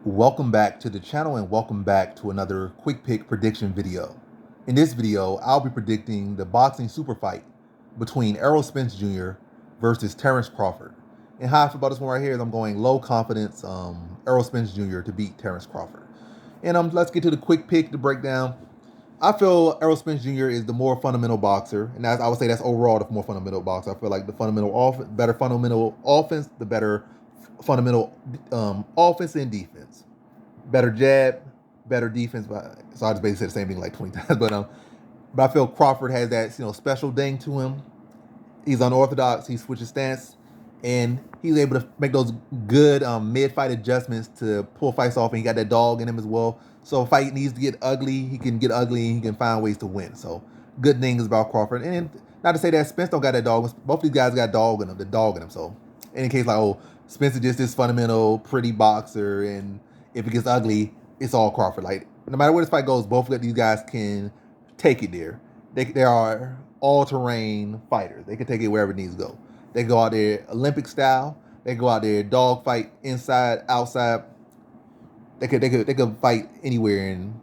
Welcome back to the channel and welcome back to another quick pick prediction video. In this video, I'll be predicting the boxing super fight between Errol Spence Jr. versus Terence Crawford. And how I feel about this one right here is I'm going low confidence Errol Spence Jr. to beat Terence Crawford. And let's get to the quick pick to break down. I feel Errol Spence Jr. is the more fundamental boxer, and I would say that's overall the more fundamental boxer. I feel like the better fundamental offense, the better fundamental offense and defense. Better jab, better defense. So I just basically said the same thing like 20 times. But I feel Crawford has that special thing to him. He's unorthodox. He switches stance, and he's able to make those good mid-fight adjustments to pull fights off. And he got that dog in him as well. So if a fight needs to get ugly, he can get ugly and he can find ways to win. So good things about Crawford. And not to say that Spence don't got that dog. Both these guys got dog in them. The dog in them. So in case like, oh, Spence is just this fundamental, pretty boxer, and if it gets ugly, it's all Crawford. Like no matter where this fight goes, both of these guys can take it there. They are all-terrain fighters. They can take it wherever it needs to go. They can go out there Olympic style. They can go out there dog fight inside, outside. They could fight anywhere and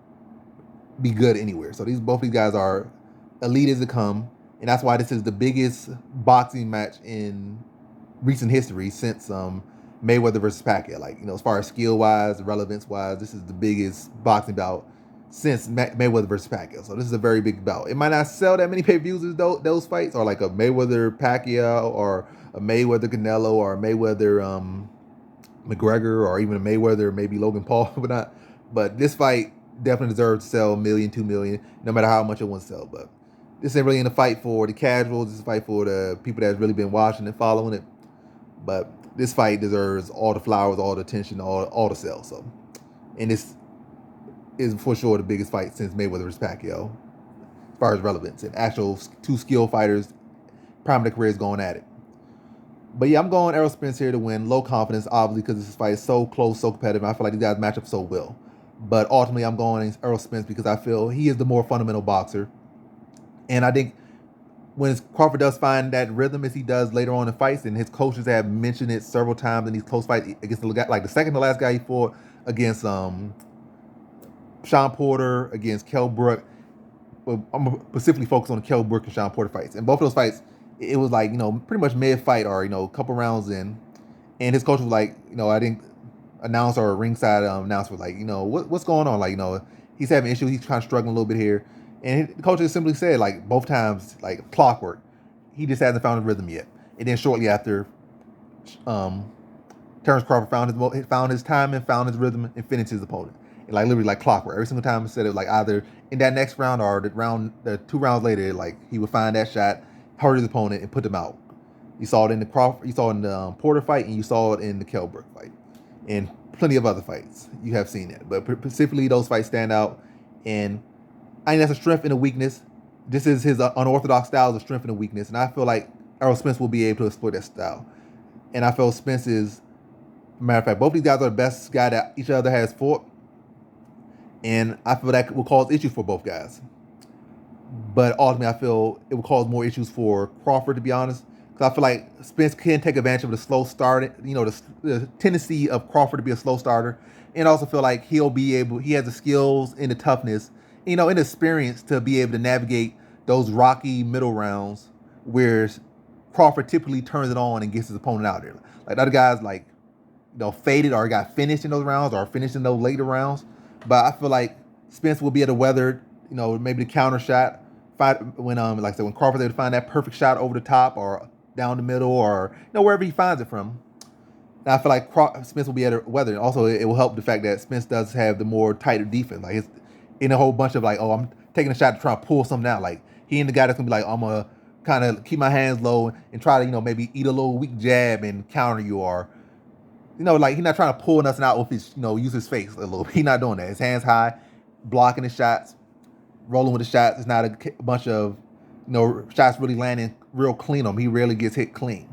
be good anywhere. So both these guys are elite as they come, and that's why this is the biggest boxing match in recent history since Mayweather versus Pacquiao. Like as far as skill wise, relevance wise, this is the biggest boxing bout since Mayweather versus Pacquiao. So this is a very big bout. It might not sell that many pay-per-views as those fights, or like a Mayweather Pacquiao, or a Mayweather Canelo, or a Mayweather McGregor, or even a Mayweather maybe Logan Paul, but not. But this fight definitely deserves to sell 1 million, 2 million, no matter how much it wants to sell. But this ain't really in the fight for the casuals. This is a fight for the people that's really been watching and following it. But this fight deserves all the flowers, all the attention, all the sales. So, and this is for sure the biggest fight since Mayweather versus Pacquiao, as far as relevance and actual two skilled fighters, prime of their careers going at it. But yeah, I'm going Errol Spence here to win. Low confidence, obviously, because this fight is so close, so competitive. And I feel like these guys match up so well. But ultimately, I'm going Errol Spence because I feel he is the more fundamental boxer. And I think when Crawford does find that rhythm as he does later on in fights, and his coaches have mentioned it several times in these close fights against the guy, like the second to last guy he fought against Sean Porter, against Kell Brook. Well, I'm specifically focused on the Kell Brook and Sean Porter fights. And both of those fights, it was like, pretty much mid-fight or, a couple rounds in. And his coach was like, I think announcer or ringside announcer was like, what's going on? Like, he's having issues. He's kind of struggling a little bit here. And the coach just simply said, like, both times, like clockwork, he just hasn't found his rhythm yet. And then shortly after, Terence Crawford found his time and found his rhythm and finished his opponent. And like literally like clockwork. Every single time he said it, like either in that next round or the 2 rounds later, like he would find that shot, hurt his opponent, and put them out. You saw it in the Crawford, you saw it in the Porter fight, and you saw it in the Kell Brook fight, and plenty of other fights. You have seen it, but specifically those fights stand out. And I think that's a strength and a weakness. This is his unorthodox style is a strength and a weakness, and I feel like Errol Spence will be able to exploit that style. And I feel Spence is, matter of fact, both these guys are the best guy that each other has fought. And I feel that will cause issues for both guys. But ultimately, I feel it will cause more issues for Crawford, to be honest. Because I feel like Spence can take advantage of the slow start, the tendency of Crawford to be a slow starter. And I also feel like he has the skills and the toughness, and the experience to be able to navigate those rocky middle rounds where Crawford typically turns it on and gets his opponent out there. Like other guys, like, faded or got finished in those rounds or finished in those later rounds. But I feel like Spence will be able to weather, maybe the counter shot when like I said, when Crawford's able to find that perfect shot over the top or down the middle or wherever he finds it from. And I feel like Spence will be able to weather it. Also, it will help the fact that Spence does have the more tighter defense. Like it's in a whole bunch of like, oh, I'm taking a shot to try to pull something out. Like he ain't the guy that's gonna be like, I'm gonna kind of keep my hands low and try to maybe eat a little weak jab and counter you, or like he's not trying to pull nothing out with his, use his face a little bit. He's not doing that. His hands high, blocking the shots, rolling with the shots. It's not a bunch of, shots really landing real clean on him. He rarely gets hit clean.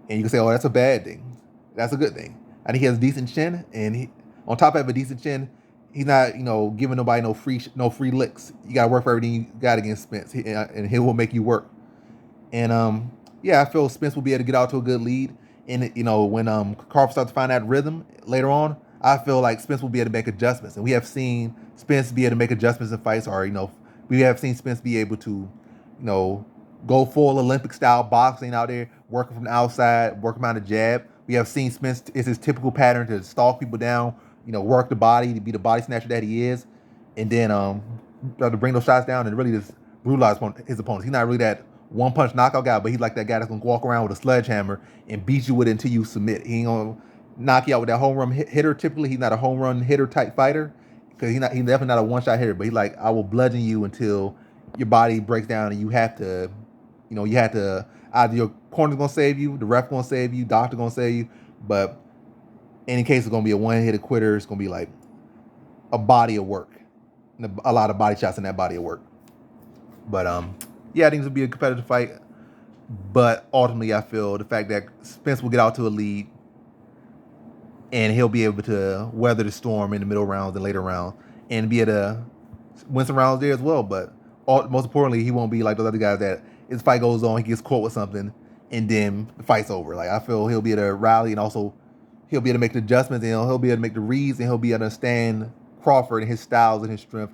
And you can say, oh, that's a bad thing. That's a good thing. I think he has a decent chin, and on top of a decent chin, he's not, giving nobody no free licks. You got to work for everything you got against Spence, and he will make you work. And yeah, I feel Spence will be able to get out to a good lead. And when Crawford starts to find that rhythm later on, I feel like Spence will be able to make adjustments, and we have seen Spence be able to make adjustments in fights, or we have seen Spence be able to, go full Olympic style boxing out there, working from the outside, working around the jab. We have seen Spence is his typical pattern to stalk people down, work the body to be the body snatcher that he is, and then to bring those shots down and really just brutalize his opponents. He's not really that one punch knockout guy, but he's like that guy that's gonna walk around with a sledgehammer and beat you with it until you submit. He ain't gonna knock you out with that home run hitter. Typically, he's not a home run hitter type fighter because he's definitely not a one shot hitter. But he's like, I will bludgeon you until your body breaks down and you have to either your corner's gonna save you, the ref gonna save you, doctor gonna save you. But any case, it's gonna be a one hit quitter. It's gonna be like a body of work, a lot of body shots in that body of work. But yeah, I think this will be a competitive fight. But ultimately, I feel the fact that Spence will get out to a lead and he'll be able to weather the storm in the middle rounds and later rounds and be able to win some rounds there as well. But most importantly, he won't be like those other guys that his fight goes on, he gets caught with something, and then the fight's over. Like, I feel he'll be able to rally, and also he'll be able to make the adjustments, and he'll be able to make the reads, and he'll be able to understand Crawford and his styles and his strength,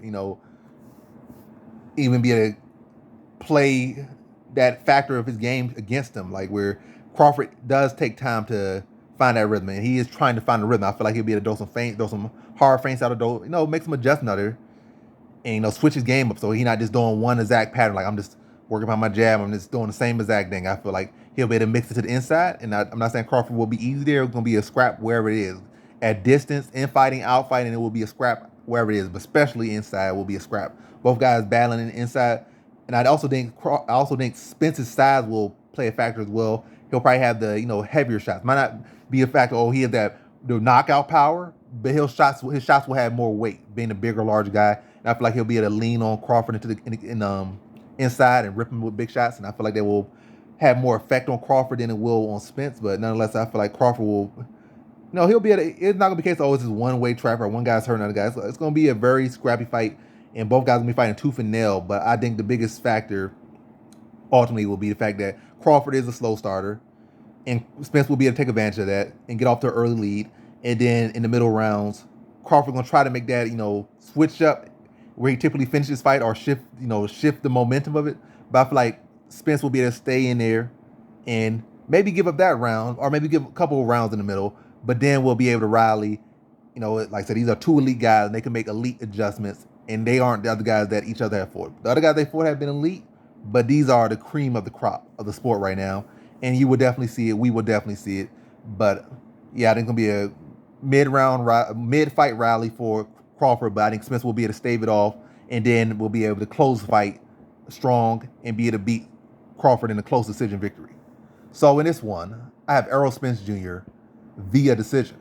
even be able to play that factor of his game against him, like where Crawford does take time to find that rhythm, and he is trying to find the rhythm. I feel like he'll be able to throw some hard feints out of the make some adjustments out there, and switch his game up so he's not just doing one exact pattern. Like, I'm just working on my jab, I'm just doing the same exact thing. I feel like he'll be able to mix it to the inside, and I'm not saying Crawford will be easy there. It's going to be a scrap wherever it is. At distance, in fighting, out fighting, it will be a scrap wherever it is, but especially inside will be a scrap. Both guys battling in the inside, and I also think Spence's size will play a factor as well. He'll probably have the heavier shots. Might not be a factor. Oh, he has the knockout power, but his shots will have more weight, being a bigger, larger guy. And I feel like he'll be able to lean on Crawford into the inside and rip him with big shots. And I feel like they will have more effect on Crawford than it will on Spence. But nonetheless, I feel like Crawford will, he'll be able to, it's not gonna be the case. Oh, it's just one way trap or one guy's hurting another guy. It's gonna be a very scrappy fight, and both guys will be fighting tooth and nail. But I think the biggest factor ultimately will be the fact that Crawford is a slow starter, and Spence will be able to take advantage of that and get off to an early lead. And then in the middle rounds, Crawford gonna try to make that switch up where he typically finishes fight or shift the momentum of it. But I feel like Spence will be able to stay in there and maybe give up that round, or maybe give a couple of rounds in the middle. But then we'll be able to rally. Like I said, these are two elite guys, and they can make elite adjustments. And they aren't the other guys that each other have fought. The other guys they fought have been elite, but these are the cream of the crop of the sport right now. And you will definitely see it. We will definitely see it. But yeah, I think it's gonna be a mid-fight rally for Crawford. But I think Spence will be able to stave it off, and then we'll be able to close the fight strong and be able to beat Crawford in a close decision victory. So in this one, I have Errol Spence Jr. via decision.